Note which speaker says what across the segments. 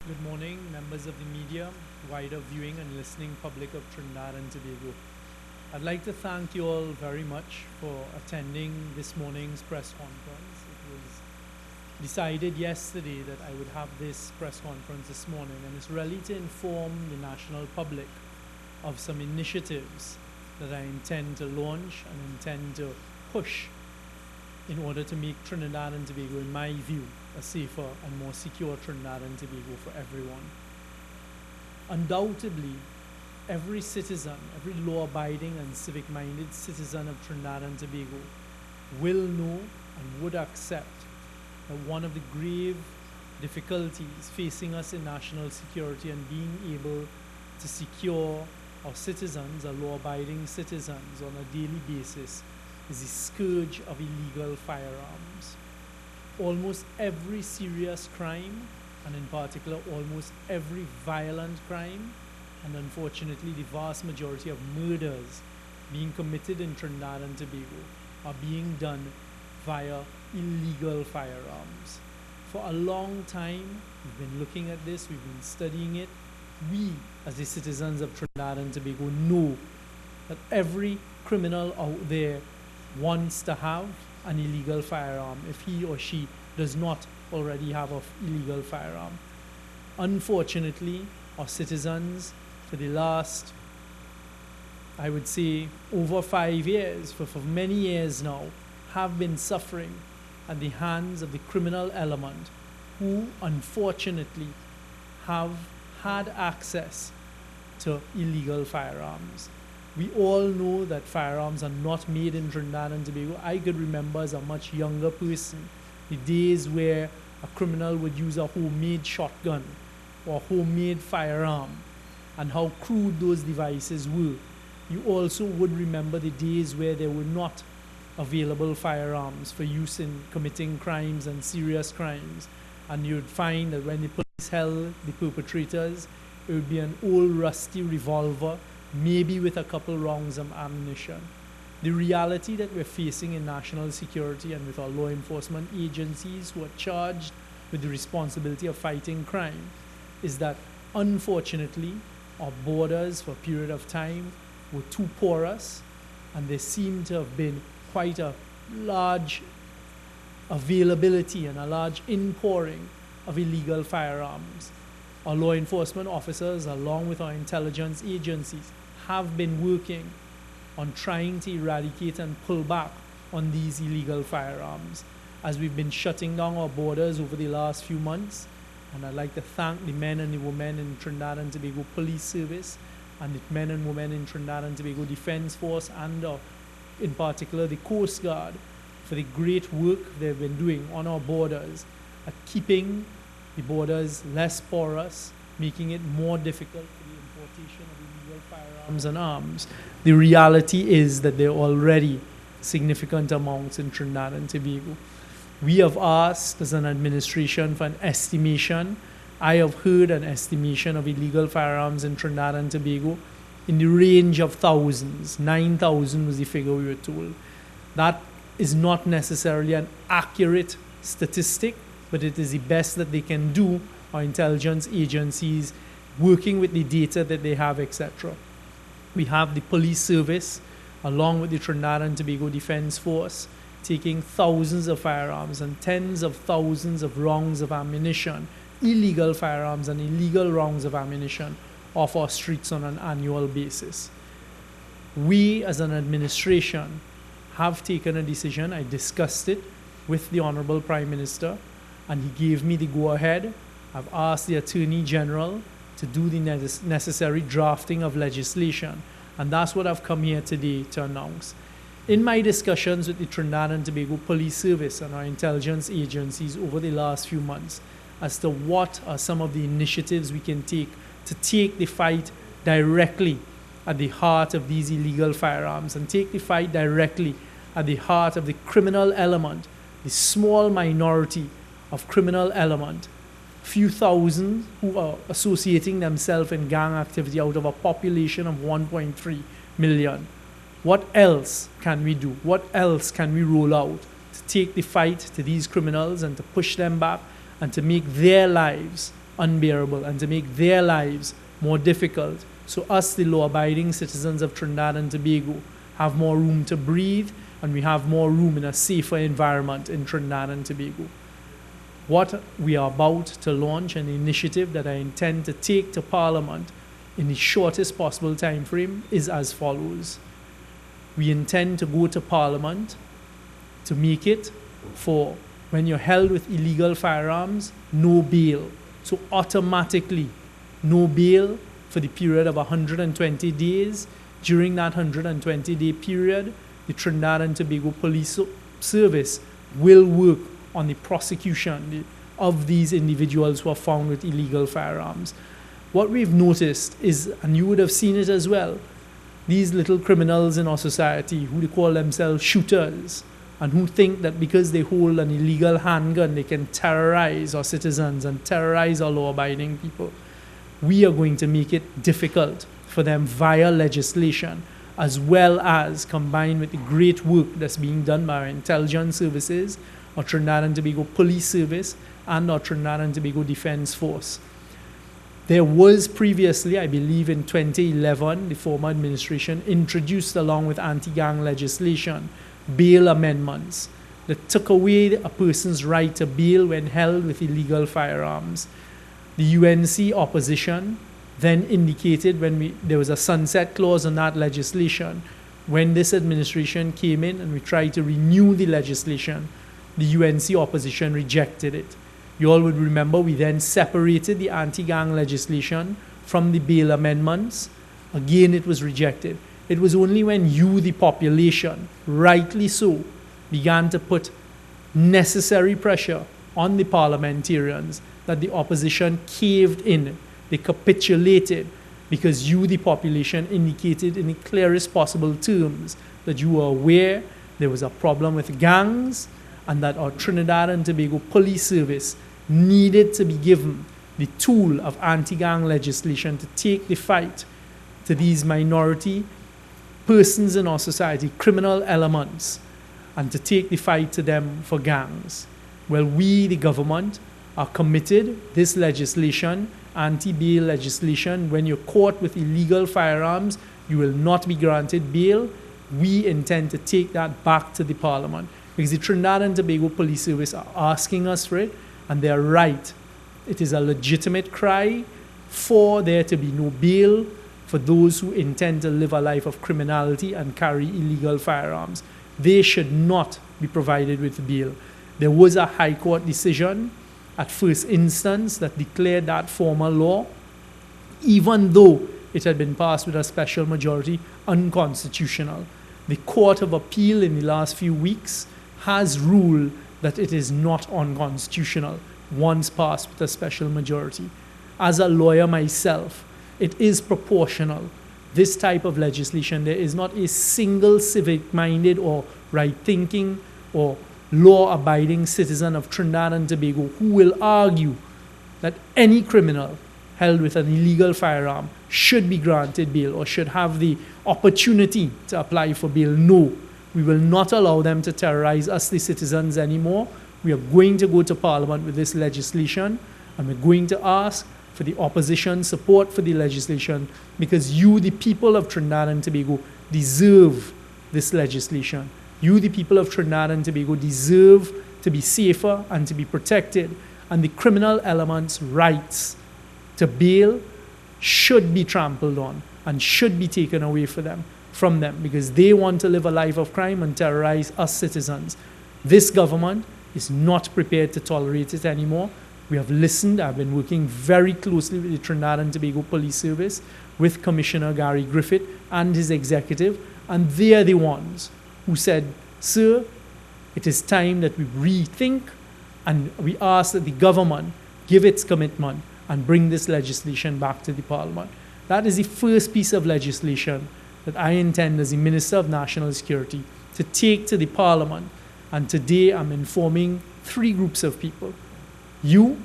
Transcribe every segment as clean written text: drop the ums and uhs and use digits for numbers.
Speaker 1: Good morning, members of the media, wider viewing and listening public of Trinidad and Tobago. I'd like to thank you all very much for attending this morning's press conference. It was decided yesterday that I would have this press conference this morning, and it's really to inform the national public of some initiatives that I intend to launch and intend to push in order to make Trinidad and Tobago, in my view, a safer and more secure Trinidad and Tobago for everyone. Undoubtedly, every citizen, every law-abiding and civic-minded citizen of Trinidad and Tobago will know and would accept that one of the grave difficulties facing us in national security and being able to secure our citizens, our law-abiding citizens, on a daily basis is the scourge of illegal firearms. Almost every serious crime, and in particular almost every violent crime, and unfortunately the vast majority of murders being committed in Trinidad and Tobago are being done via illegal firearms. For a long time, we've been looking at this, we've been studying it. We, as the citizens of Trinidad and Tobago, know that every criminal out there wants to have an illegal firearm if he or she does not already have an illegal firearm. Unfortunately, our citizens, for the last, I would say, over 5 years, for many years now, have been suffering at the hands of the criminal element who, unfortunately, have had access to illegal firearms. We all know that firearms are not made in Trinidad and Tobago. I could remember as a much younger person the days where a criminal would use a homemade shotgun or homemade firearm and how crude those devices were. You also would remember the days where there were not available firearms for use in committing crimes and serious crimes. And you'd find that when the police held the perpetrators, it would be an old rusty revolver, maybe with a couple rounds of ammunition. The reality that we're facing in national security and with our law enforcement agencies who are charged with the responsibility of fighting crime is that, unfortunately, our borders for a period of time were too porous, and there seemed to have been quite a large availability and a large inpouring of illegal firearms. Our law enforcement officers, along with our intelligence agencies, have been working on trying to eradicate and pull back on these illegal firearms as we've been shutting down our borders over the last few months. And I'd like to thank the men and the women in Trinidad and Tobago Police Service and the men and women in Trinidad and Tobago Defense Force and in particular the Coast Guard for the great work they've been doing on our borders at keeping the borders less porous, making it more difficult for the importation of illegal firearms and arms. The reality is that there are already significant amounts in Trinidad and Tobago. We have asked as an administration for an estimation. I have heard an estimation of illegal firearms in Trinidad and Tobago in the range of thousands. 9,000 was the figure we were told. That is not necessarily an accurate statistic, but it is the best that they can do, our intelligence agencies working with the data that they have, etc. We have the police service, along with the Trinidad and Tobago Defense Force, taking thousands of firearms and tens of thousands of rounds of ammunition, illegal firearms and illegal rounds of ammunition off our streets on an annual basis. We, as an administration, have taken a decision. I discussed it with the Honorable Prime Minister, and he gave me the go-ahead. I've asked the Attorney General to do the necessary drafting of legislation, and that's what I've come here today to announce. In my discussions with the Trinidad and Tobago Police Service and our intelligence agencies over the last few months as to what are some of the initiatives we can take to take the fight directly at the heart of these illegal firearms and take the fight directly at the heart of the criminal element, the small minority of criminal element, few thousand who are associating themselves in gang activity out of a population of 1.3 million. What else can we do? What else can we roll out to take the fight to these criminals and to push them back and to make their lives unbearable and to make their lives more difficult. So us, the law-abiding citizens of Trinidad and Tobago, have more room to breathe, and we have more room in a safer environment in Trinidad and Tobago. What we are about to launch, an initiative that I intend to take to Parliament in the shortest possible time frame, is as follows. We intend to go to Parliament to make it for when you're held with illegal firearms, no bail. So automatically, no bail for the period of 120 days. During that 120-day period, the Trinidad and Tobago Police Service will work on the prosecution of these individuals who are found with illegal firearms. What we've noticed is, and you would have seen it as well, these little criminals in our society who they call themselves shooters, and who think that because they hold an illegal handgun, they can terrorize our citizens and terrorize our law-abiding people. We are going to make it difficult for them via legislation, as well as combined with the great work that's being done by our intelligence services, our Trinidad and Tobago Police Service, and our Trinidad and Tobago Defense Force. There was previously, I believe in 2011, the former administration introduced, along with anti-gang legislation, bail amendments that took away a person's right to bail when held with illegal firearms. The UNC opposition then indicated, when there was a sunset clause on that legislation, when this administration came in and we tried to renew the legislation, the UNC opposition rejected it. You all would remember we then separated the anti-gang legislation from the bail amendments. Again, it was rejected. It was only when you, the population, rightly so, began to put necessary pressure on the parliamentarians that the opposition caved in. They capitulated because you, the population, indicated in the clearest possible terms that you were aware there was a problem with gangs and that our Trinidad and Tobago Police Service needed to be given the tool of anti-gang legislation to take the fight to these minority persons in our society, criminal elements, and to take the fight to them for gangs. Well, we, the government, are committed. This legislation, anti-bail legislation, when you're caught with illegal firearms, you will not be granted bail. We intend to take that back to the Parliament because the Trinidad and Tobago Police Service are asking us for it, and they're right. It is a legitimate cry for there to be no bail for those who intend to live a life of criminality and carry illegal firearms. They should not be provided with bail. There was a High Court decision at first instance that declared that former law, even though it had been passed with a special majority, unconstitutional. The Court of Appeal in the last few weeks has ruled that it is not unconstitutional once passed with a special majority. As a lawyer myself, it is proportional. This type of legislation, there is not a single civic-minded or right-thinking or law-abiding citizen of Trinidad and Tobago who will argue that any criminal held with an illegal firearm should be granted bail or should have the opportunity to apply for bail. No, we will not allow them to terrorize us, the citizens, anymore. We are going to go to Parliament with this legislation, and we're going to ask for the opposition support for the legislation because you, the people of Trinidad and Tobago, deserve this legislation. You, the people of Trinidad and Tobago, deserve to be safer and to be protected, and the criminal element's rights to bail should be trampled on and should be taken away from them because they want to live a life of crime and terrorize us citizens. This government is not prepared to tolerate it anymore. We have listened. I've been working very closely with the Trinidad and Tobago Police Service, with Commissioner Gary Griffith and his executive, and they are the ones who said, sir, it is time that we rethink, and we ask that the government give its commitment and bring this legislation back to the Parliament. That is the first piece of legislation that I intend as the Minister of National Security to take to the Parliament. And today I'm informing 3 groups of people. You,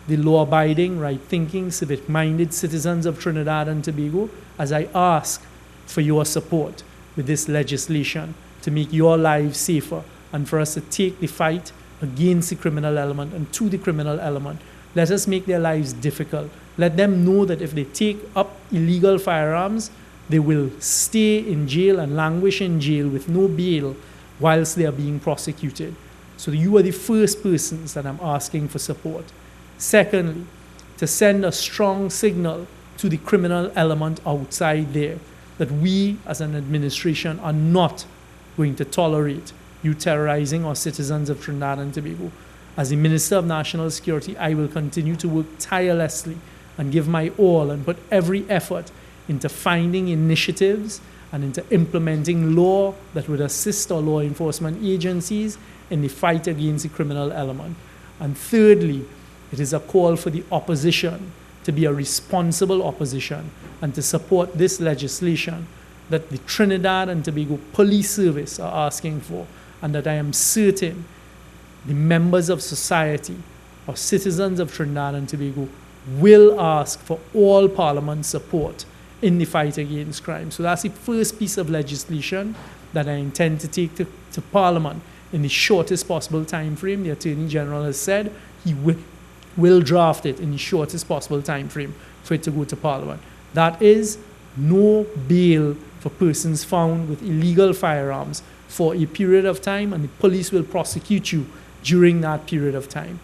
Speaker 1: the law-abiding, right-thinking, civic-minded citizens of Trinidad and Tobago, as I ask for your support with this legislation to make your lives safer and for us to take the fight against the criminal element and to the criminal element Let us make their lives difficult. Let them know that if they take up illegal firearms, they will stay in jail and languish in jail with no bail whilst they are being prosecuted. So you are the first persons that I'm asking for support. Secondly, to send a strong signal to the criminal element outside there that we as an administration are not going to tolerate you terrorizing our citizens of Trinidad and Tobago. As the Minister of National Security, I will continue to work tirelessly and give my all and put every effort into finding initiatives and into implementing law that would assist our law enforcement agencies in the fight against the criminal element. And thirdly, it is a call for the opposition to be a responsible opposition and to support this legislation that the Trinidad and Tobago Police Service are asking for, and that I am certain the members of society or citizens of Trinidad and Tobago will ask for all Parliament support in the fight against crime. So that's the first piece of legislation that I intend to take to Parliament in the shortest possible time frame. The Attorney General has said he will draft it in the shortest possible time frame for it to go to Parliament. That is no bail for persons found with illegal firearms for a period of time, and the police will prosecute you during that period of time.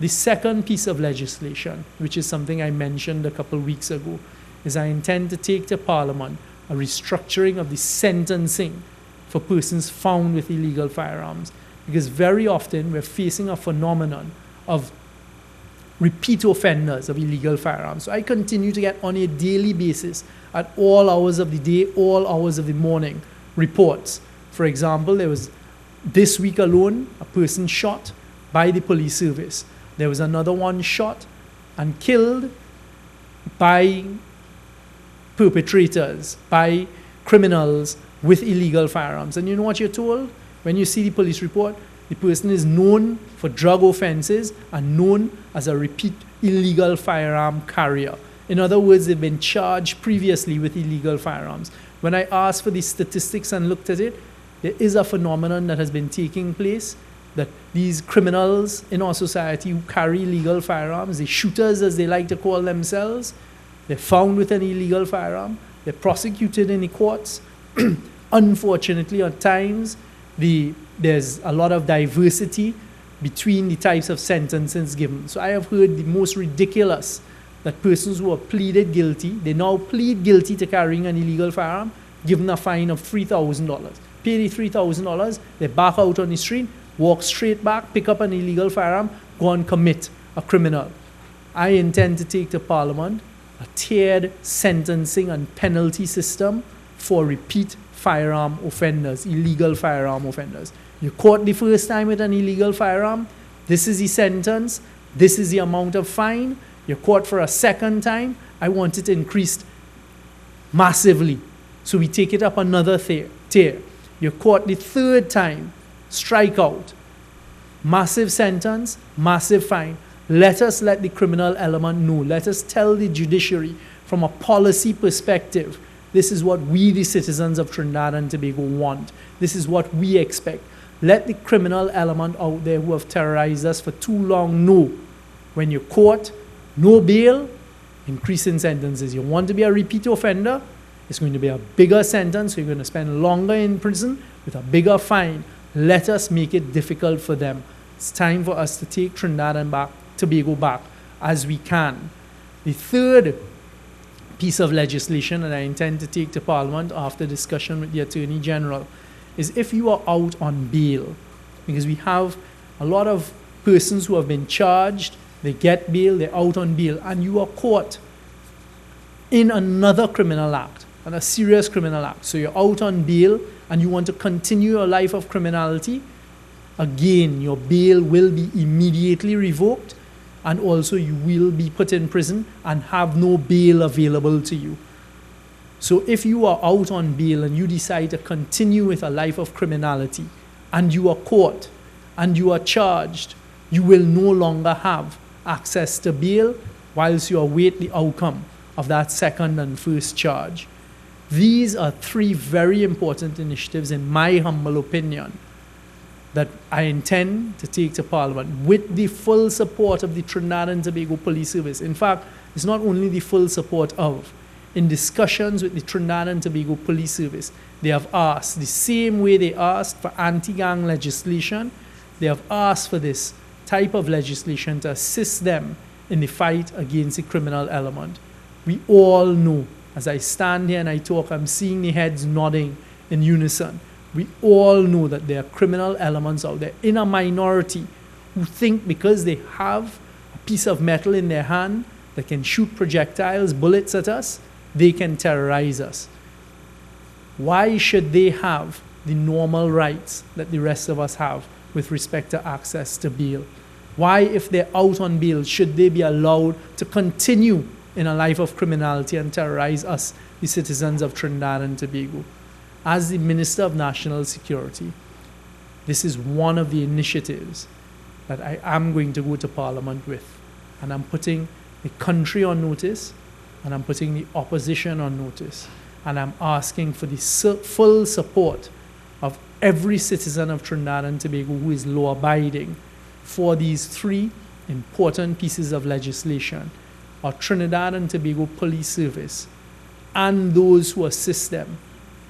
Speaker 1: The second piece of legislation, which is something I mentioned a couple of weeks ago, is I intend to take to Parliament a restructuring of the sentencing for persons found with illegal firearms. Because very often we're facing a phenomenon of repeat offenders of illegal firearms. So I continue to get on a daily basis, at all hours of the day, all hours of the morning, reports. For example, there was this week alone a person shot by the police service. There was another one shot and killed by perpetrators, by criminals with illegal firearms. And you know what you're told? When you see the police report, the person is known for drug offenses and known as a repeat illegal firearm carrier. In other words, they've been charged previously with illegal firearms. When I asked for the statistics and looked at it, there is a phenomenon that has been taking place, that these criminals in our society who carry illegal firearms, the shooters as they like to call themselves, they're found with an illegal firearm, they're prosecuted in the courts. Unfortunately, at times, there's a lot of diversity between the types of sentences given. So I have heard the most ridiculous, that persons who are pleaded guilty, they now plead guilty to carrying an illegal firearm, given a fine of $3,000. Pay the $3,000, they back out on the street, walk straight back, pick up an illegal firearm, go and commit a criminal. I intend to take to Parliament a tiered sentencing and penalty system for repeat firearm offenders, illegal firearm offenders. You're caught the first time with an illegal firearm, this is the sentence, this is the amount of fine. You're caught for a second time, I want it increased massively. So we take it up another tier. You're caught the third time, strike out. Massive sentence, massive fine. Let us let the criminal element know. Let us tell the judiciary from a policy perspective, this is what we, the citizens of Trinidad and Tobago, want. This is what we expect. Let the criminal element out there who have terrorized us for too long know. When you're caught, no bail, increase in sentences. You want to be a repeat offender, it's going to be a bigger sentence, so you're going to spend longer in prison with a bigger fine. Let us make it difficult for them. It's time for us to take Trinidad and Tobago back as we can. The third piece of legislation that I intend to take to Parliament after discussion with the Attorney General is if you are out on bail, because we have a lot of persons who have been charged, they get bail, they're out on bail, and you are caught in another criminal act, and a serious criminal act. So you're out on bail and you want to continue your life of criminality, again, your bail will be immediately revoked, and also you will be put in prison and have no bail available to you. So if you are out on bail and you decide to continue with a life of criminality, and you are caught and you are charged, you will no longer have access to bail whilst you await the outcome of that second and first charge. These are three very important initiatives, in my humble opinion, that I intend to take to Parliament with the full support of the Trinidad and Tobago Police Service. In fact, it's not only the full support of. In discussions with the Trinidad and Tobago Police Service, they have asked, the same way they asked for anti-gang legislation, they have asked for this type of legislation to assist them in the fight against the criminal element. We all know, as I stand here and I talk, I'm seeing the heads nodding in unison. We all know that there are criminal elements out there in a minority who think because they have a piece of metal in their hand that can shoot projectiles, bullets at us, they can terrorize us. Why should they have the normal rights that the rest of us have with respect to access to bail? Why, if they're out on bail, should they be allowed to continue in a life of criminality and terrorize us, the citizens of Trinidad and Tobago? As the Minister of National Security, this is one of the initiatives that I am going to go to Parliament with. And I'm putting the country on notice, and I'm putting the opposition on notice. And I'm asking for the full support of every citizen of Trinidad and Tobago who is law-abiding for these three important pieces of legislation. Our Trinidad and Tobago Police Service and those who assist them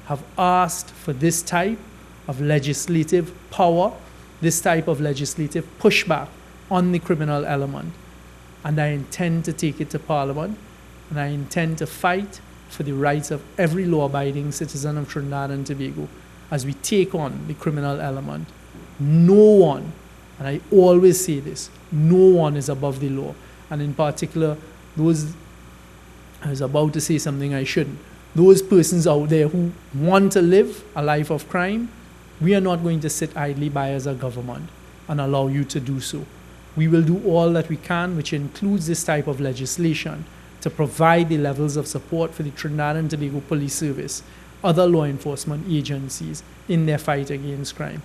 Speaker 1: have asked for this type of legislative power, this type of legislative pushback on the criminal element. And I intend to take it to Parliament, and I intend to fight for the rights of every law-abiding citizen of Trinidad and Tobago as we take on the criminal element. No one, and I always say this, no one is above the law. And in particular, those, I was about to say something I shouldn't, those persons out there who want to live a life of crime, we are not going to sit idly by as a government and allow you to do so. We will do all that we can, which includes this type of legislation, to provide the levels of support for the Trinidad and Tobago Police Service, other law enforcement agencies in their fight against crime.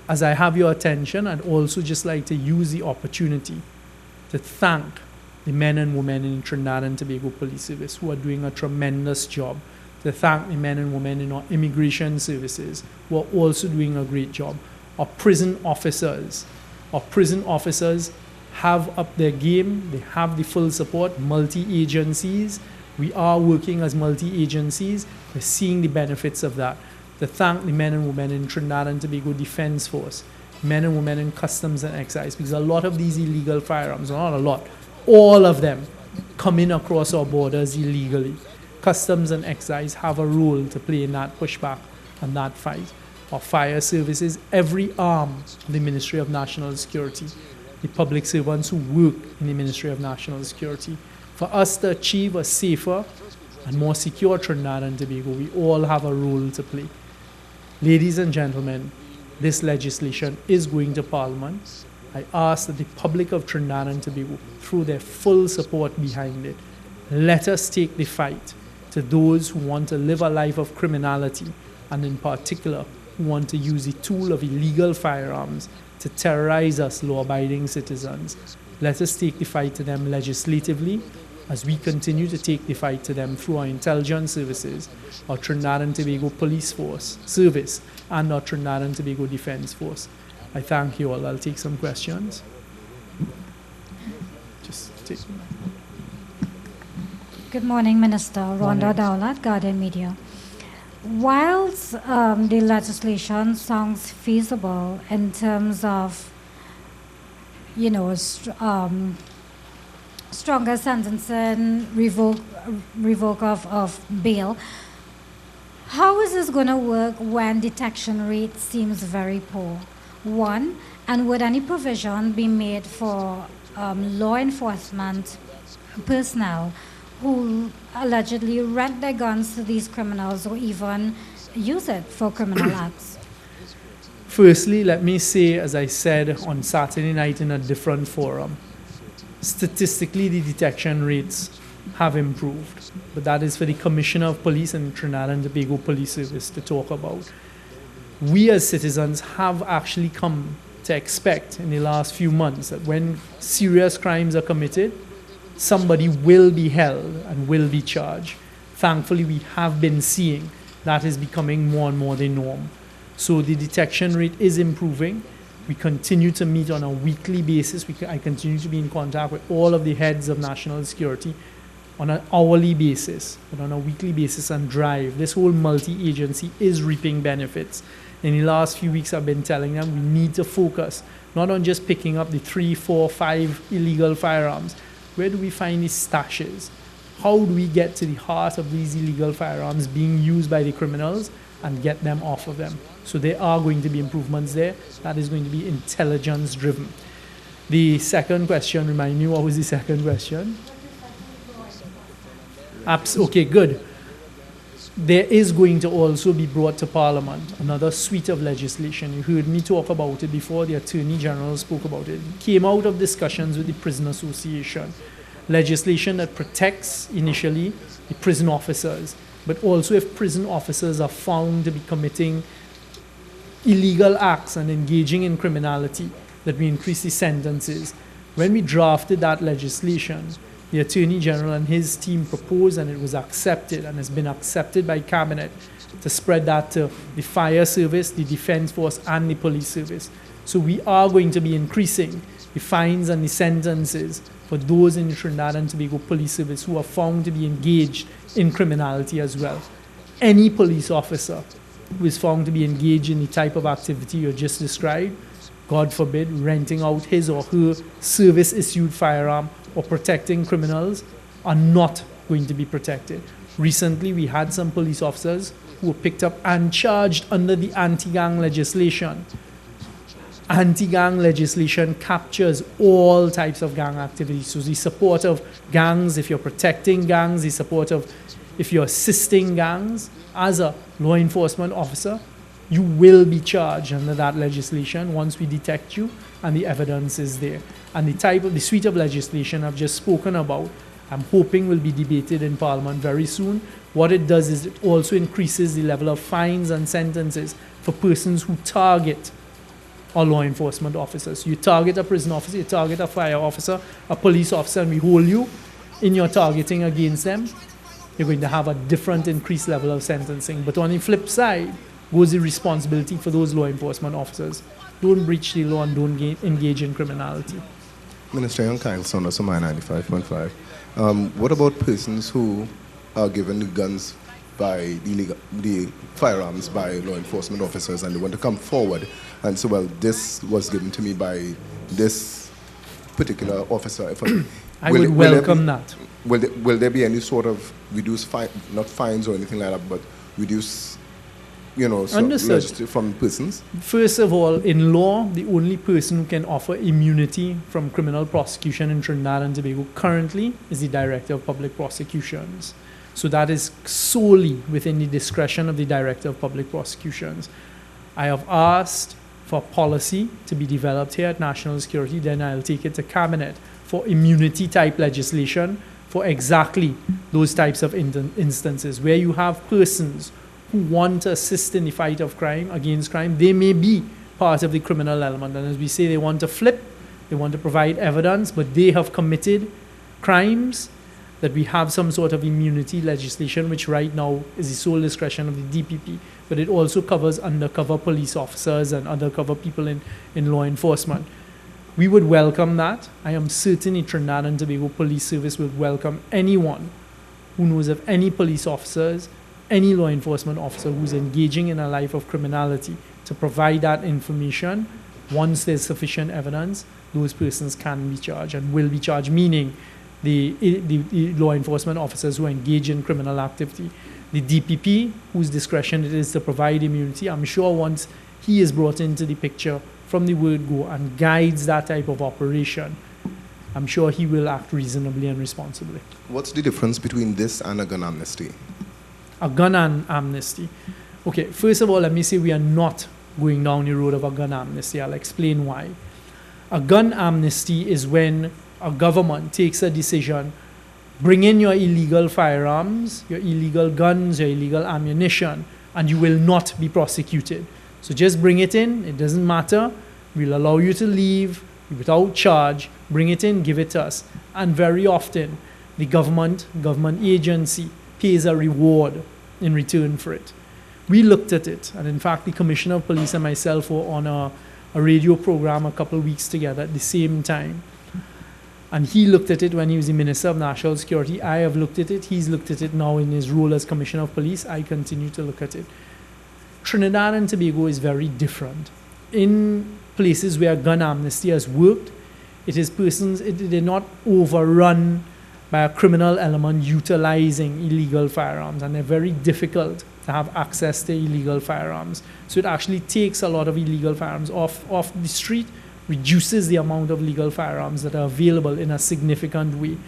Speaker 1: As I have your attention, I'd also just like to use the opportunity to thank the men and women in Trinidad and Tobago Police Service who are doing a tremendous job, to thank the men and women in our immigration services who are also doing a great job. Our prison officers have upped their game. They have the full support, multi-agencies. We are working as multi-agencies. We're seeing the benefits of that. To thank the men and women in Trinidad and Tobago Defense Force, men and women in Customs and Excise, because a lot of these illegal firearms, not a lot, all of them come in across our borders illegally. Customs and Excise have a role to play in that pushback and that fight. Our fire services, every arm of the Ministry of National Security, the public servants who work in the Ministry of National Security. For us to achieve a safer and more secure Trinidad and Tobago, we all have a role to play. Ladies and gentlemen, this legislation is going to Parliament. I ask that the public of Trinidad and Tobago throw their full support behind it. Let us take the fight to those who want to live a life of criminality, and in particular, who want to use the tool of illegal firearms to terrorize us law-abiding citizens. Let us take the fight to them legislatively as we continue to take the fight to them through our intelligence services, our Trinidad and Tobago Police Force Service, and our Trinidad and Tobago Defense Force. I thank you all. I'll take some questions. Just take them.
Speaker 2: Good morning, Minister. Rhonda Dowlat, Guardian Media. Whilst the legislation sounds feasible in terms of, stronger sentencing, revoke of bail, how is this going to work when detection rate seems very poor? One, and would any provision be made for law enforcement personnel who allegedly rent their guns to these criminals or even use it for criminal acts?
Speaker 1: Firstly, let me say, as I said on Saturday night in a different forum, statistically the detection rates have improved, but that is for the Commissioner of Police and Trinidad and Tobago Police Service to talk about. We as citizens have actually come to expect in the last few months that when serious crimes are committed, somebody will be held and will be charged. Thankfully, we have been seeing that is becoming more and more the norm. So the detection rate is improving. We continue to meet on a weekly basis. I continue to be in contact with all of the heads of national security on an hourly basis, but on a weekly basis, and drive. This whole multi-agency is reaping benefits. In the last few weeks, I've been telling them we need to focus not on just picking up the 3, 4, 5 illegal firearms. Where do we find these stashes? How do we get to the heart of these illegal firearms being used by the criminals and get them off of them? So there are going to be improvements there. That is going to be intelligence driven. The second question, remind me, what was the second question? Okay, good. There is going to also be brought to Parliament another suite of legislation. You heard me talk about it before. The Attorney General spoke about it. It came out of discussions with the Prison Association. Legislation that protects initially the prison officers, but also if prison officers are found to be committing illegal acts and engaging in criminality, that we increase the sentences. When we drafted that legislation, the Attorney General and his team proposed, and it was accepted and has been accepted by Cabinet, to spread that to the fire service, the defense force, and the police service. So we are going to be increasing the fines and the sentences for those in the Trinidad and Tobago Police Service who are found to be engaged in criminality as well. Any police officer who is found to be engaged in the type of activity you just described, God forbid, renting out his or her service-issued firearm or protecting criminals, are not going to be protected. Recently, we had some police officers who were picked up and charged under the anti-gang legislation. Anti-gang legislation captures all types of gang activities. So the support of gangs, if you're protecting gangs, the support of, if you're assisting gangs, as a law enforcement officer, you will be charged under that legislation once we detect you and the evidence is there. And the suite of legislation I've just spoken about, I'm hoping will be debated in Parliament very soon. What it does is it also increases the level of fines and sentences for persons who target our law enforcement officers. You target a prison officer, you target a fire officer, a police officer, and we hold you in your targeting against them, you're going to have a different increased level of sentencing. But on the flip side goes the responsibility for those law enforcement officers. Don't breach the law and don't engage in criminality.
Speaker 3: Minister Young Kyle Saunders, Omar 95.5. What about persons who are given the guns by the firearms by law enforcement officers and they want to come forward and say, well, this was given to me by this particular officer?
Speaker 1: I would welcome that.
Speaker 3: Will there be any sort of reduced not fines or anything like that, but reduce, from persons?
Speaker 1: First of all, in law, the only person who can offer immunity from criminal prosecution in Trinidad and Tobago currently is the Director of Public Prosecutions. So that is solely within the discretion of the Director of Public Prosecutions. I have asked for policy to be developed here at National Security, then I'll take it to Cabinet for immunity type legislation for exactly those types of instances where you have persons who want to assist in the fight of crime, against crime. They may be part of the criminal element, and as we say, they want to flip, they want to provide evidence, but they have committed crimes, that we have some sort of immunity legislation, which right now is the sole discretion of the DPP, but it also covers undercover police officers and undercover people in law enforcement. We would welcome that. I am certain the Trinidad and Tobago Police Service would welcome anyone who knows of any police officers, any law enforcement officer who's engaging in a life of criminality to provide that information. Once there's sufficient evidence, those persons can be charged and will be charged, meaning the law enforcement officers who engage in criminal activity. The DPP, whose discretion it is to provide immunity, I'm sure once he is brought into the picture from the word go and guides that type of operation, I'm sure he will act reasonably and responsibly.
Speaker 3: What's the difference between this and a gun amnesty?
Speaker 1: A gun amnesty. Okay, first of all, let me say we are not going down the road of a gun amnesty. I'll explain why. A gun amnesty is when a government takes a decision, bring in your illegal firearms, your illegal guns, your illegal ammunition, and you will not be prosecuted. So just bring it in, it doesn't matter. We'll allow you to leave without charge. Bring it in, give it to us. And very often, the government agency pays a reward in return for it. We looked at it, and in fact, the Commissioner of Police and myself were on a radio program a couple of weeks together at the same time. And he looked at it when he was the Minister of National Security. I have looked at it. He's looked at it now in his role as Commissioner of Police. I continue to look at it. Trinidad and Tobago is very different. In places where gun amnesty has worked, they're not overrun by a criminal element utilizing illegal firearms, and they're very difficult to have access to illegal firearms. So it actually takes a lot of illegal firearms off the street, reduces the amount of legal firearms that are available in a significant way.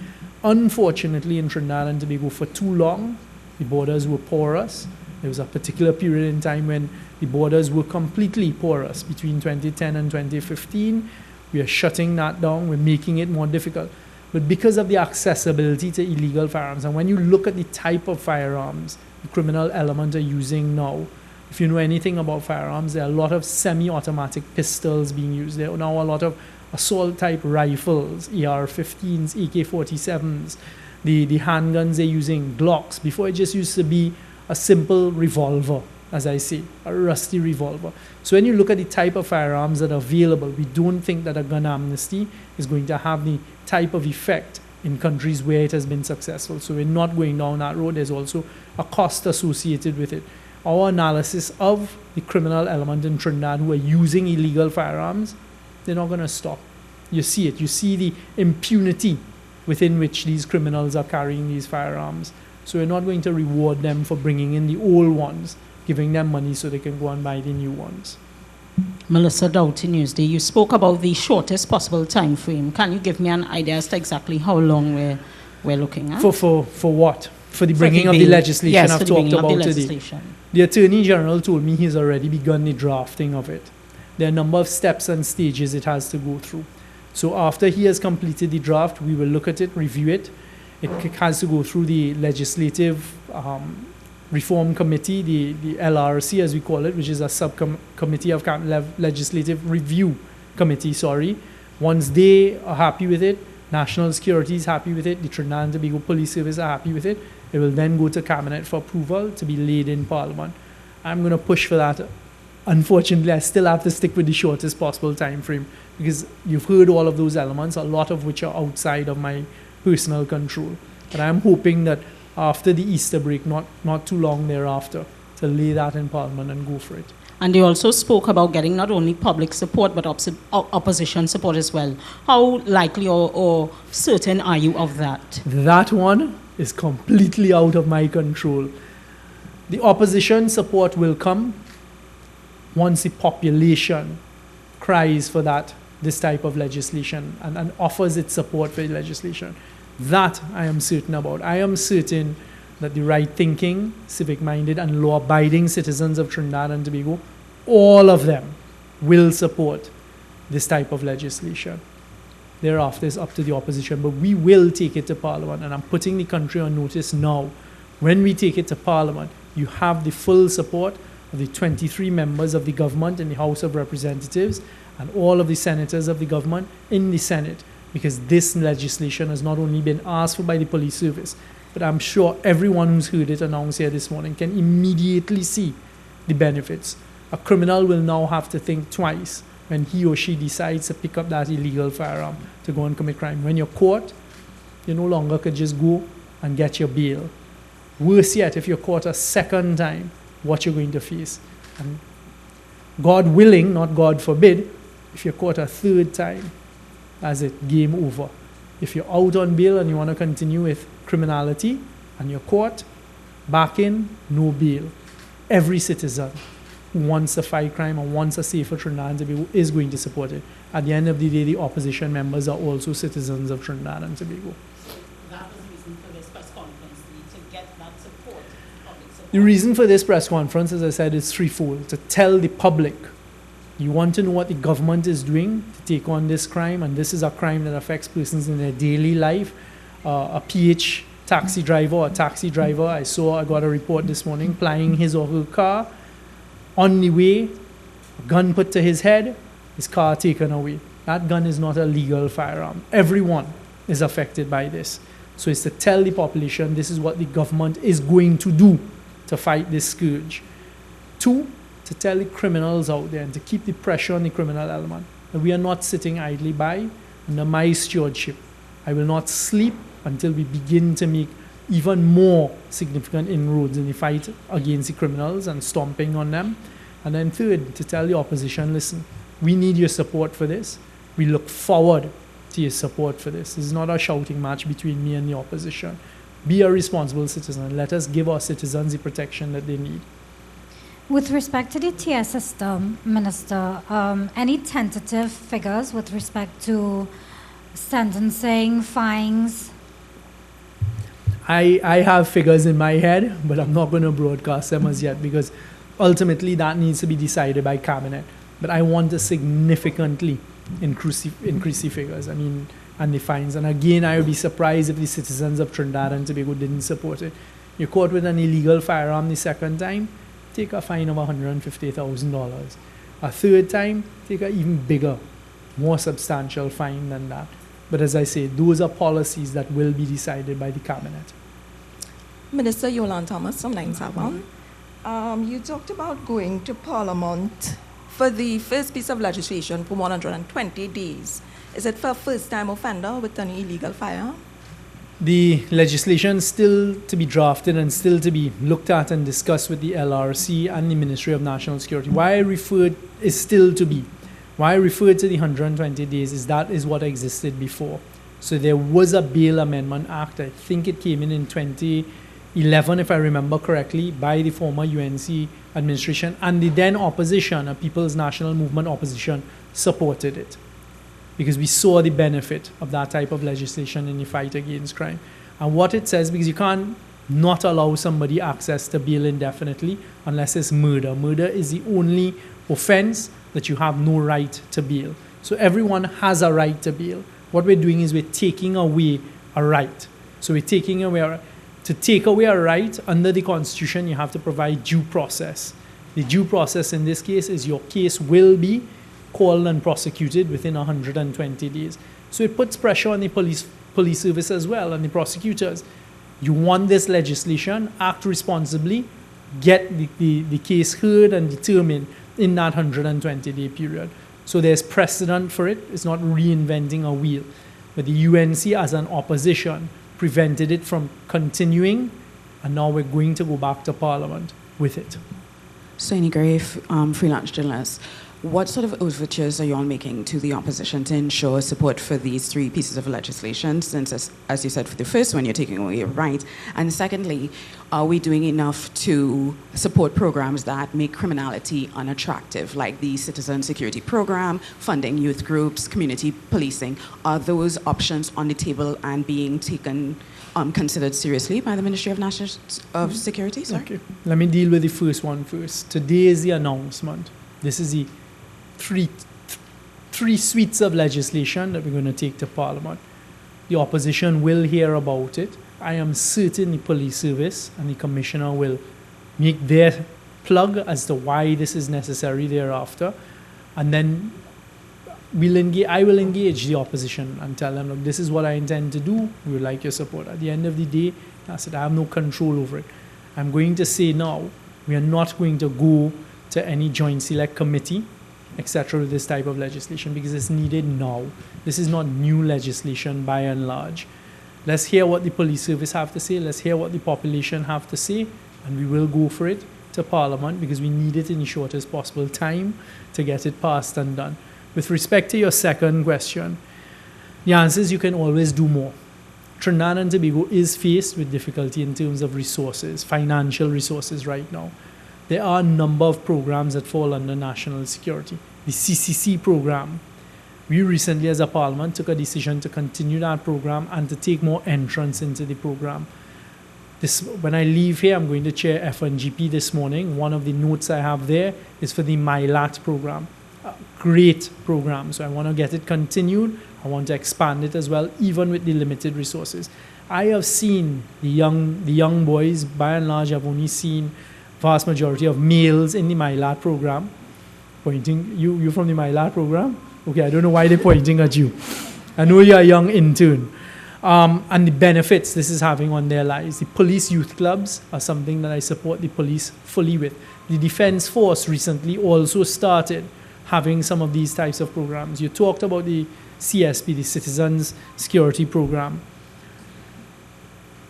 Speaker 1: Unfortunately, in Trinidad and Tobago, for too long, the borders were porous. There was a particular period in time when the borders were completely porous between 2010 and 2015. We are shutting that down. We're making it more difficult. But because of the accessibility to illegal firearms, and when you look at the type of firearms the criminal element are using now, if you know anything about firearms, there are a lot of semi-automatic pistols being used. There are now a lot of assault-type rifles, AR-15s, AK-47s, the handguns they're using, Glocks. Before, it just used to be a simple revolver, as I say, a rusty revolver. So when you look at the type of firearms that are available, we don't think that a gun amnesty is going to have the type of effect in countries where it has been successful. So we're not going down that road. There's also a cost associated with it. Our analysis of the criminal element in Trinidad who are using illegal firearms, they're not going to stop. You see it. You see the impunity within which these criminals are carrying these firearms. So we're not going to reward them for bringing in the old ones, giving them money so they can go and buy the new ones.
Speaker 4: Melissa Doughty, Newsday, you spoke about the shortest possible time frame. Can you give me an idea as to exactly how long we're looking at?
Speaker 1: For what? For the bringing of the legislation
Speaker 4: yes,
Speaker 1: I've talked about today. The Attorney General told me he's already begun the drafting of it. There are a number of steps and stages it has to go through. So after he has completed the draft, we will look at it, review it. It has to go through the Legislative Reform Committee, the LRC as we call it, which is a subcommittee of Legislative Review Committee, sorry. Once they are happy with it, National Security is happy with it, the Trinidad and Tobago Police Service are happy with it, it will then go to Cabinet for approval to be laid in Parliament. I'm going to push for that. Unfortunately, I still have to stick with the shortest possible time frame because you've heard all of those elements, a lot of which are outside of my personal control. But I'm hoping that after the Easter break, not too long thereafter, to lay that in Parliament and go for it.
Speaker 4: And they also spoke about getting not only public support, but opposition support as well. How likely or certain are you of that?
Speaker 1: That one is completely out of my control. The opposition support will come once the population cries for this type of legislation and offers its support for the legislation. That I am certain about. I am certain that the right-thinking, civic-minded, and law-abiding citizens of Trinidad and Tobago, all of them will support this type of legislation. Thereafter, it's up to the opposition, but we will take it to Parliament, and I'm putting the country on notice now. When we take it to Parliament, you have the full support of the 23 members of the government in the House of Representatives and all of the senators of the government in the Senate, because this legislation has not only been asked for by the police service, but I'm sure everyone who's heard it announced here this morning can immediately see the benefits. A criminal will now have to think twice when he or she decides to pick up that illegal firearm to go and commit crime. When you're caught, you no longer could just go and get your bail. Worse yet, if you're caught a second time, what you're going to face. And God willing, not God forbid, if you're caught a third time, that's it, game over. If you're out on bail and you want to continue with criminality and you're caught, back in, no bail. Every citizen who wants to fight crime and wants a safer Trinidad and Tobago is going to support it. At the end of the day, the opposition members are also citizens of Trinidad and Tobago.
Speaker 4: That was the reason for this press conference, to get that support, public support.
Speaker 1: The reason for this press conference, as I said, is threefold. To tell the public, you want to know what the government is doing to take on this crime, and this is a crime that affects persons in their daily life. A PH taxi driver or taxi driver, I got a report this morning, plying his or her car. On the way, a gun put to his head, his car taken away. That gun is not a legal firearm. Everyone is affected by this. So it's to tell the population this is what the government is going to do to fight this scourge. Two, to tell the criminals out there and to keep the pressure on the criminal element that we are not sitting idly by under my stewardship. I will not sleep until we begin to make even more significant inroads in the fight against the criminals and stomping on them. And then third, to tell the opposition, listen, we need your support for this. We look forward to your support for this. This is not a shouting match between me and the opposition. Be a responsible citizen. Let us give our citizens the protection that they need.
Speaker 2: With respect to the TS system, Minister, any tentative figures with respect to sentencing, fines?
Speaker 1: I have figures in my head, but I'm not going to broadcast them as yet because ultimately that needs to be decided by Cabinet. But I want to significantly increase the figures, and the fines. And again, I would be surprised if the citizens of Trinidad and Tobago didn't support it. You're caught with an illegal firearm the second time, take a fine of $150,000. A third time, take an even bigger, more substantial fine than that. But as I say, those are policies that will be decided by the Cabinet.
Speaker 5: Minister Yolande Thomas from 9/7. You talked about going to Parliament for the first piece of legislation for 120 days. Is it for a first-time offender with an illegal firearm?
Speaker 1: The legislation still to be drafted and still to be looked at and discussed with the LRC and the Ministry of National Security. Why I referred is still to be. Why I referred to the 120 days is that is what existed before. So there was a Bail Amendment Act. I think it came in 2011, if I remember correctly, by the former UNC administration, and the then opposition, a People's National Movement opposition, supported it because we saw the benefit of that type of legislation in the fight against crime. And what it says, because you can't not allow somebody access to bail indefinitely unless it's murder. Murder is the only offense that you have no right to bail. So everyone has a right to bail. What we're doing is we're taking away a right. So we're taking away to take away a right under the Constitution, you have to provide due process. The due process in this case is your case will be called and prosecuted within 120 days. So it puts pressure on the police service as well and the prosecutors. You want this legislation, act responsibly, get the case heard and determined in that 120-day period. So there's precedent for it. It's not reinventing a wheel. But the UNC as an opposition prevented it from continuing, and now we're going to go back to Parliament with it.
Speaker 6: Soini Gray, freelance journalist. What sort of overtures are you all making to the opposition to ensure support for these three pieces of legislation, since, as you said, for the first one, you're taking away your right? And secondly, are we doing enough to support programs that make criminality unattractive, like the Citizen Security Program, funding youth groups, community policing? Are those options on the table and being taken, considered seriously by the Ministry of National Security? Sorry.
Speaker 1: Okay. Let me deal with the first one first. Today is the announcement. This is the three suites of legislation that we're going to take to Parliament. The opposition will hear about it. I am certain the police service and the commissioner will make their plug as to why this is necessary thereafter. And then I will engage the opposition and tell them, look, this is what I intend to do. We would like your support. At the end of the day, I said, I have no control over it. I'm going to say now, we are not going to go to any joint select committee, etc., with this type of legislation because it's needed now. This is not new legislation by and large. Let's hear what the police service have to say. Let's hear what the population have to say, and we will go for it to Parliament because we need it in the shortest possible time to get it passed and done. With respect to your second question, the answer is you can always do more. Trinidad and Tobago is faced with difficulty in terms of resources, financial resources right now. There are a number of programs that fall under national security. The CCC program, we recently as a Parliament took a decision to continue that program and to take more entrance into the program. When I leave here, I'm going to chair FNGP this morning. One of the notes I have there is for the MyLAT program. A great program, so I want to get it continued. I want to expand it as well, even with the limited resources. I have seen the young boys, by and large, I've only seen vast majority of males in the MyLAT program. Pointing, you from the MyLAT program? Okay, I don't know why they're pointing at you. I know you're a young intern. and the benefits this is having on their lives. The police youth clubs are something that I support the police fully with. The Defense Force recently also started having some of these types of programs. You talked about the CSP, the Citizens Security Program.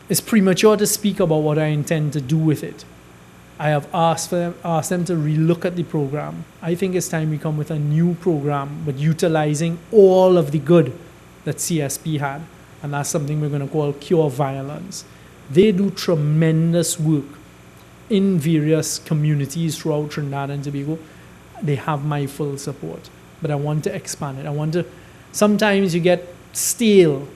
Speaker 1: It's premature to speak about what I intend to do with it. I have asked them to relook at the program. I think it's time we come with a new program, but utilizing all of the good that CSP had. And that's something we're going to call Cure Violence. They do tremendous work in various communities throughout Trinidad and Tobago. They have my full support, but I want to expand it. Sometimes you get stale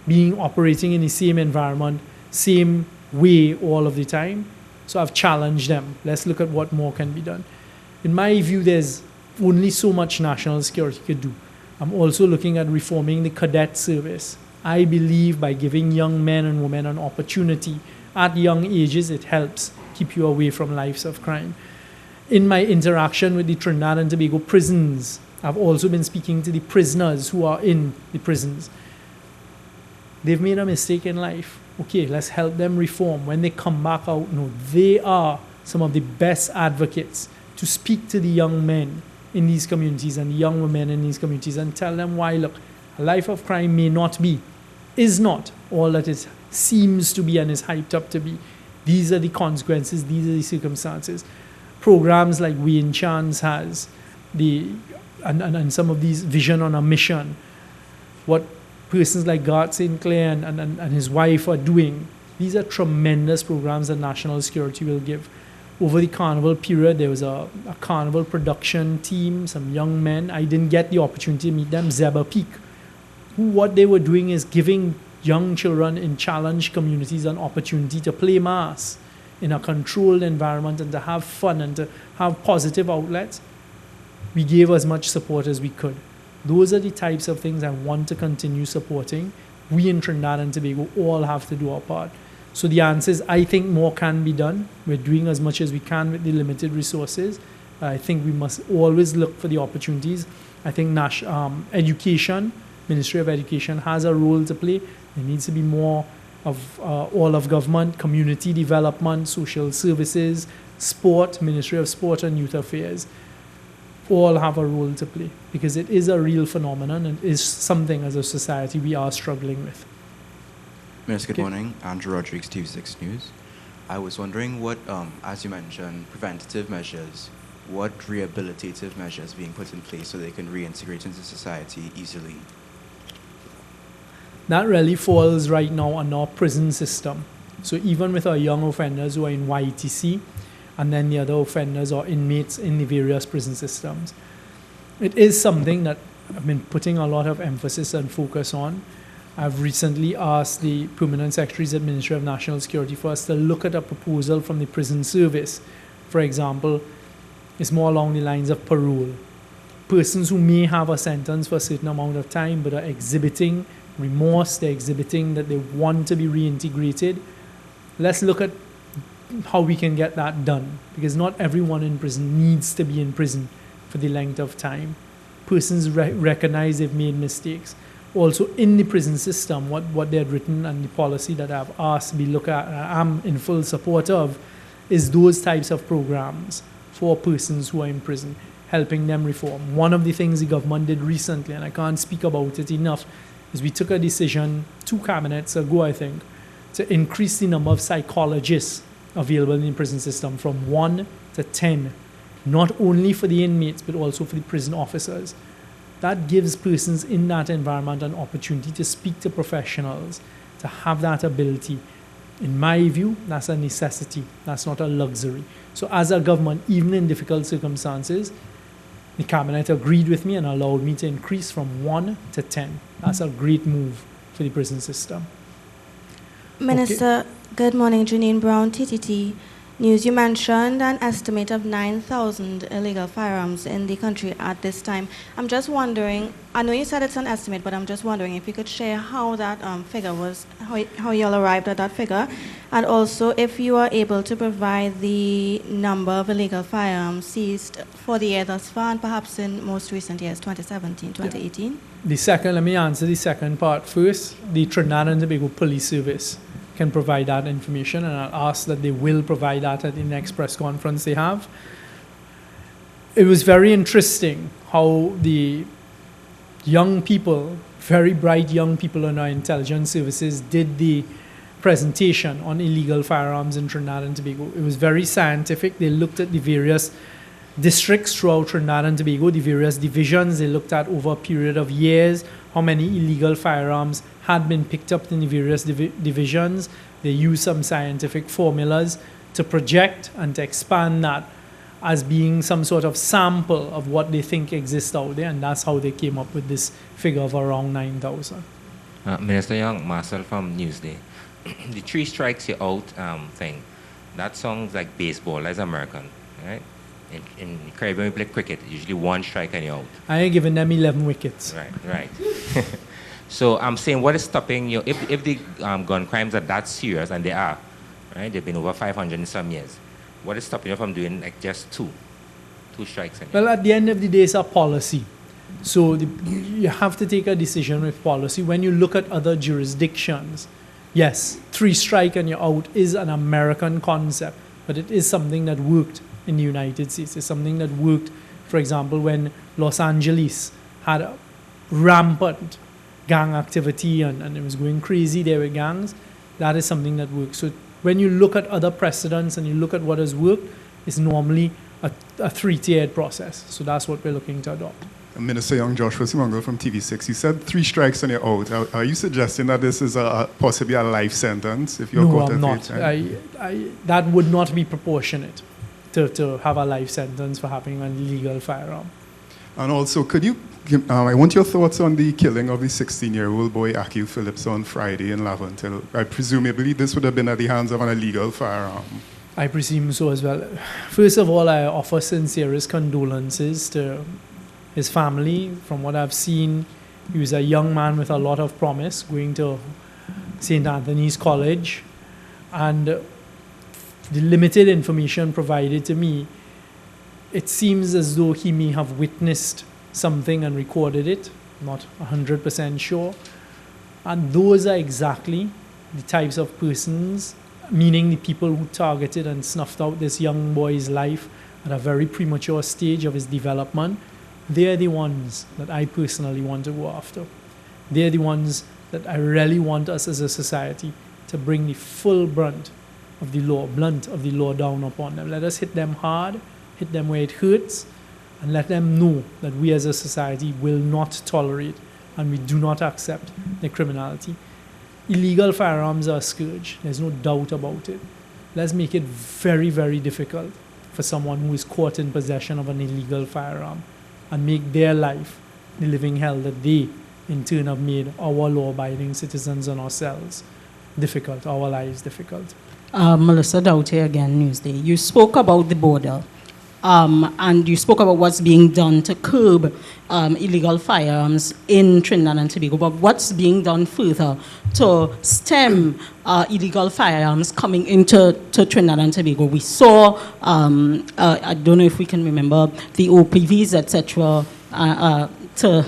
Speaker 1: being operating in the same environment, same way all of the time. So I've challenged them. Let's look at what more can be done. In my view, there's only so much national security could do. I'm also looking at reforming the cadet service. I believe by giving young men and women an opportunity at young ages, it helps keep you away from lives of crime. In my interaction with the Trinidad and Tobago prisons, I've also been speaking to the prisoners who are in the prisons. They've made a mistake in life. Okay, let's help them reform. When they come back out, no, they are some of the best advocates to speak to the young men in these communities and the young women in these communities and tell them why, look, a life of crime may not be, is not all that it seems to be and is hyped up to be. These are the consequences, these are the circumstances. Programs like Wayne Chance has, and some of these Vision on a Mission, what persons like Garth St. Clair and his wife are doing, these are tremendous programs that national security will give. Over the carnival period, there was a carnival production team, some young men. I didn't get the opportunity to meet them, Zeba Peak. What they were doing is giving young children in challenged communities an opportunity to play mass in a controlled environment and to have fun and to have positive outlets. We gave as much support as we could. Those are the types of things I want to continue supporting. We in Trinidad and Tobago all have to do our part. So the answer is, I think more can be done. We're doing as much as we can with the limited resources. I think we must always look for the opportunities. I think education, Ministry of Education has a role to play. There needs to be more of all of government, community development, social services, sport, Ministry of Sport and Youth Affairs. All have a role to play because it is a real phenomenon and is something as a society we are struggling with.
Speaker 7: Minister, good morning. Andrew Rodriguez, TV6 News. I was wondering what, as you mentioned, preventative measures, what rehabilitative measures being put in place so they can reintegrate into society easily?
Speaker 1: That really falls right now on our prison system. So even with our young offenders who are in YTC, and then the other offenders or inmates in the various prison systems, it is something that I've been putting a lot of emphasis and focus on. I've recently asked the Permanent Secretaries at Ministry of National Security for us to look at a proposal from the prison service. For example, it's more along the lines of parole. Persons who may have a sentence for a certain amount of time but are exhibiting remorse, they're exhibiting that they want to be reintegrated. Let's look at how we can get that done, because not everyone in prison needs to be in prison for the length of time. Persons recognize they've made mistakes. Also in the prison system, what they had written and the policy that I've asked to be looked at, I'm in full support of, is those types of programs for persons who are in prison, helping them reform. One of the things the government did recently, and I can't speak about it enough, is we took a decision 2 cabinets ago, I think, to increase the number of psychologists available in the prison system from 1 to 10, not only for the inmates, but also for the prison officers. That gives persons in that environment an opportunity to speak to professionals, to have that ability. In my view, that's a necessity. That's not a luxury. So as a government, even in difficult circumstances, the cabinet agreed with me and allowed me to increase from 1 to 10. That's a great move for the prison system.
Speaker 8: Minister, Good morning, Janine Brown, TTT. News, you mentioned an estimate of 9,000 illegal firearms in the country at this time. I'm just wondering, I know you said it's an estimate, but I'm just wondering if you could share how that figure was, how you all arrived at that figure, and also if you are able to provide the number of illegal firearms seized for the year thus far, and perhaps in most recent years, 2017, 2018.
Speaker 1: Let me answer the second part first. The Trinidad and Tobago Police Service can provide that information, and I'll ask that they will provide that at the next press conference they have. It was very interesting how the young people, very bright young people in our intelligence services, did the presentation on illegal firearms in Trinidad and Tobago. It was very scientific. They looked at the various districts throughout Trinidad and Tobago, the various divisions. They looked at over a period of years how many illegal firearms had been picked up in the various divisions. They used some scientific formulas to project and to expand that as being some sort of sample of what they think exists out there, and that's how they came up with this figure of around 9,000.
Speaker 9: Minister Young, Marcel from Newsday. The three strikes you out thing, that sounds like baseball, that's American, right? In the Caribbean, we play cricket, usually one strike and you're out.
Speaker 1: I ain't giving them 11 wickets.
Speaker 9: Right. So I'm saying, what is stopping you, if the gun crimes are that serious, and they are, right? They've been over 500 in some years. What is stopping you from doing like just two strikes?
Speaker 1: Well, at the end of the day, it's a policy. So you have to take a decision with policy. When you look at other jurisdictions, yes, 3 strike and you're out is an American concept, but it is something that worked in the United States. It's something that worked, for example, when Los Angeles had a rampant gang activity and it was going crazy there with gangs. That is something that works. So when you look at other precedents and you look at what has worked, it's normally a 3-tiered process. So that's what we're looking to adopt.
Speaker 10: Minister Young, Joshua Simango from TV6. You said 3 strikes and you're out. Are you suggesting that this is possibly a life sentence if you're caught
Speaker 1: No,
Speaker 10: at
Speaker 1: I'm not. That would not be proportionate to have a life sentence for having an illegal firearm.
Speaker 10: And also, could you give, I want your thoughts on the killing of the 16-year-old boy, Akil Phillips, on Friday in Laventille. I presumably this would have been at the hands of an illegal firearm.
Speaker 1: I presume so as well. First of all, I offer sincerest condolences to his family. From what I've seen, he was a young man with a lot of promise, going to St. Anthony's College. And the limited information provided to me, it seems as though he may have witnessed something and recorded it. Not 100% sure. And those are exactly the types of persons, meaning the people who targeted and snuffed out this young boy's life at a very premature stage of his development. They're the ones that I personally want to go after. They're the ones that I really want us as a society to bring the full brunt of the law down upon them. Let us hit them hard, hit them where it hurts, and let them know that we as a society will not tolerate and we do not accept their criminality. Illegal firearms are a scourge. There's no doubt about it. Let's make it very, very difficult for someone who is caught in possession of an illegal firearm and make their life the living hell that they, in turn, have made our law-abiding citizens and ourselves difficult, our lives difficult.
Speaker 4: Melissa Doughty again, Newsday. You spoke about the border, and you spoke about what's being done to curb illegal firearms in Trinidad and Tobago, but what's being done further to stem illegal firearms coming into Trinidad and Tobago? We saw, I don't know if we can remember, the OPVs, etc., to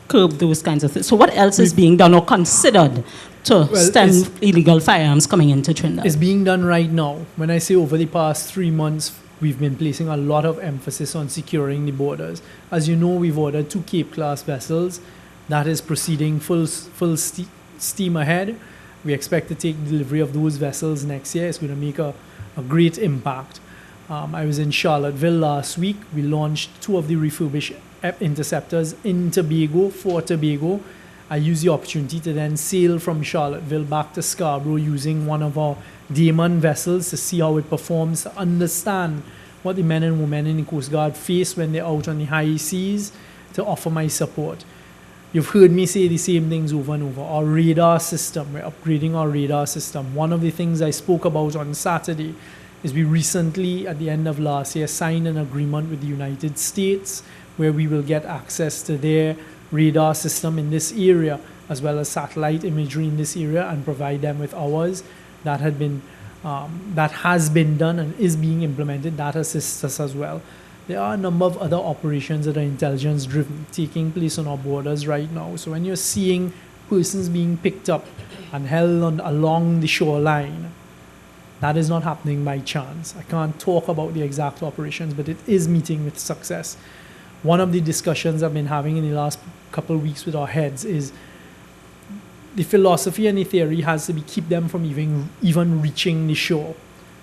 Speaker 4: curb those kinds of things. So what else is being done or considered to stem illegal firearms coming into Trinidad?
Speaker 1: It's being done right now. When I say over the past 3 months, we've been placing a lot of emphasis on securing the borders. As you know, we've ordered 2 Cape-class vessels. That is proceeding full steam ahead. We expect to take delivery of those vessels next year. It's going to make a great impact. I was in Charlottesville last week. We launched 2 of the refurbished interceptors in Tobago, for Tobago. I used the opportunity to then sail from Charlottesville back to Scarborough using one of our Daemon vessels to see how it performs, to understand what the men and women in the Coast Guard face when they're out on the high seas, to offer my support. You've heard me say the same things over and over. Our radar system, we're upgrading our radar system. One of the things I spoke about on Saturday is we recently, at the end of last year, signed an agreement with the United States where we will get access to their radar system in this area, as well as satellite imagery in this area, and provide them with ours. That has been done and is being implemented. That assists us as well. There are a number of other operations that are intelligence driven taking place on our borders right now. So when you're seeing persons being picked up and held along the shoreline, that is not happening by chance. I can't talk about the exact operations, but it is meeting with success. One of the discussions I've been having in the last couple of weeks with our heads is the philosophy and the theory has to be keep them from even reaching the shore.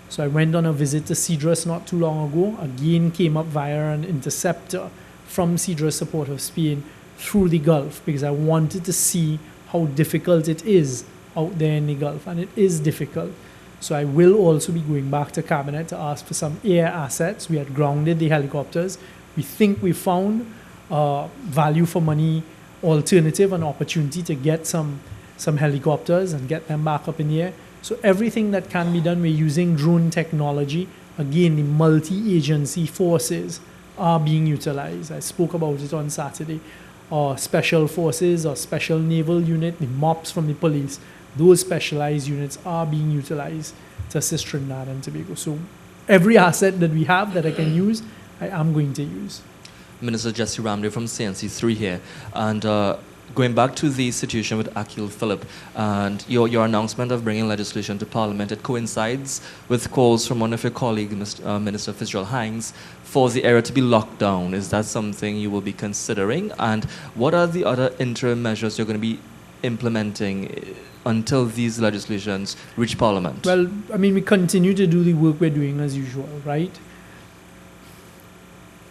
Speaker 1: So I went on a visit to Cedrus not too long ago, again came up via an interceptor from Cedrus, a port of Spain, through the Gulf, because I wanted to see how difficult it is out there in the Gulf, and it is difficult. So I will also be going back to Cabinet to ask for some air assets. We had grounded the helicopters. We think we found value for money alternative, an opportunity to get some helicopters and get them back up in the air. So everything that can be done, we're using drone technology. Again, the multi-agency forces are being utilized. I spoke about it on Saturday. Our special forces, our special naval unit, the MOPS from the police, those specialized units are being utilized to assist Trinidad and Tobago. So every asset that we have that I can use, I am going to use.
Speaker 11: Minister Jesse Ramday from CNC3 here. And going back to the situation with Akil Philip and your announcement of bringing legislation to Parliament, it coincides with calls from one of your colleagues, Minister Fitzgerald Hines, for the area to be locked down. Is that something you will be considering? And what are the other interim measures you're going to be implementing until these legislations reach Parliament?
Speaker 1: Well, I mean, we continue to do the work we're doing as usual, right?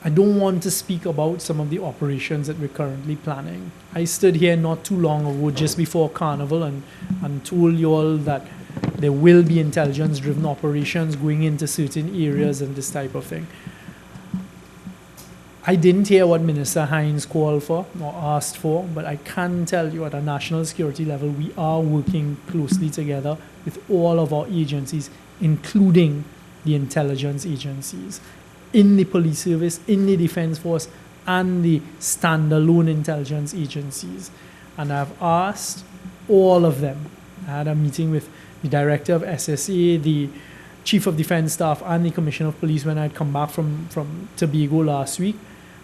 Speaker 1: I don't want to speak about some of the operations that we're currently planning. I stood here not too long ago, just before Carnival, and told you all that there will be intelligence-driven operations going into certain areas and this type of thing. I didn't hear what Minister Hines called for or asked for, but I can tell you at a national security level, we are working closely together with all of our agencies, including the intelligence agencies, in the police service, in the defense force, and the standalone intelligence agencies. And I've asked all of them. I had a meeting with the director of SSA, the chief of defense staff, and the commissioner of police when I'd come back from Tobago last week.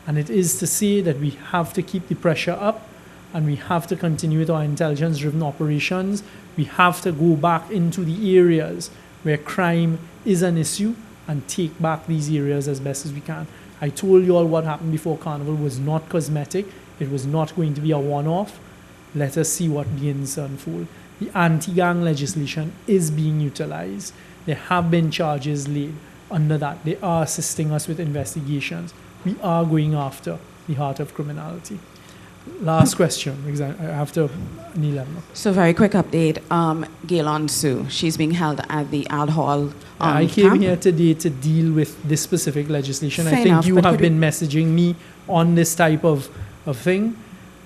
Speaker 1: And it is to say that we have to keep the pressure up, and we have to continue with our intelligence-driven operations. We have to go back into the areas where crime is an issue and take back these areas as best as we can. I told you all what happened before Carnival was not cosmetic. It was not going to be a one-off. Let us see what begins to unfold. The anti-gang legislation is being utilized. There have been charges laid under that. They are assisting us with investigations. We are going after the heart of criminality. Last question, after Neelam.
Speaker 6: So very quick update. Gaylon Sue, she's being held at the Al Hall
Speaker 1: I came
Speaker 6: camp.
Speaker 1: here today to deal with this specific legislation.
Speaker 6: Fair
Speaker 1: I think
Speaker 6: enough,
Speaker 1: you
Speaker 6: but
Speaker 1: have
Speaker 6: could
Speaker 1: been messaging me on this type of thing.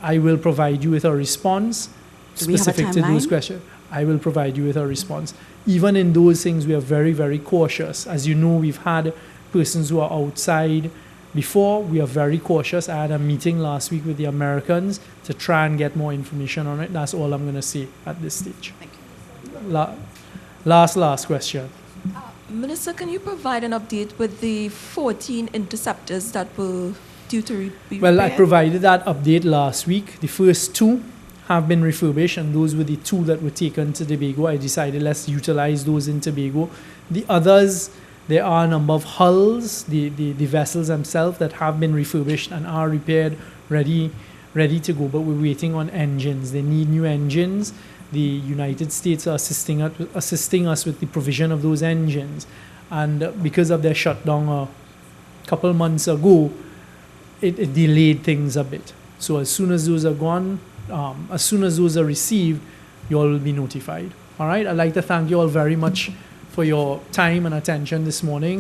Speaker 1: I will provide you with a response
Speaker 6: Do we have a
Speaker 1: specific to those
Speaker 6: timeline?
Speaker 1: questions. I will provide you with a response. Even in those things, we are very, very cautious. As you know, we've had persons who are outside. Before, we are very cautious. I had a meeting last week with the Americans to try and get more information on it. That's all I'm going to say at this stage.
Speaker 6: Thank you.
Speaker 1: Last question.
Speaker 5: Minister, can you provide an update with the 14 interceptors that were due to be
Speaker 1: Well, I
Speaker 5: repaired?
Speaker 1: provided that update last week. The first two have been refurbished, and those were the two that were taken to Tobago. I decided let's utilize those in Tobago. The others, there are a number of hulls, the vessels themselves that have been refurbished and are repaired, ready to go, but we're waiting on engines. They need new engines. The United States are assisting us with the provision of those engines. And because of their shutdown a couple months ago, it delayed things a bit. So as soon as those are gone, as soon as those are received, you all will be notified. All right? I'd like to thank you all very much for your time and attention this morning.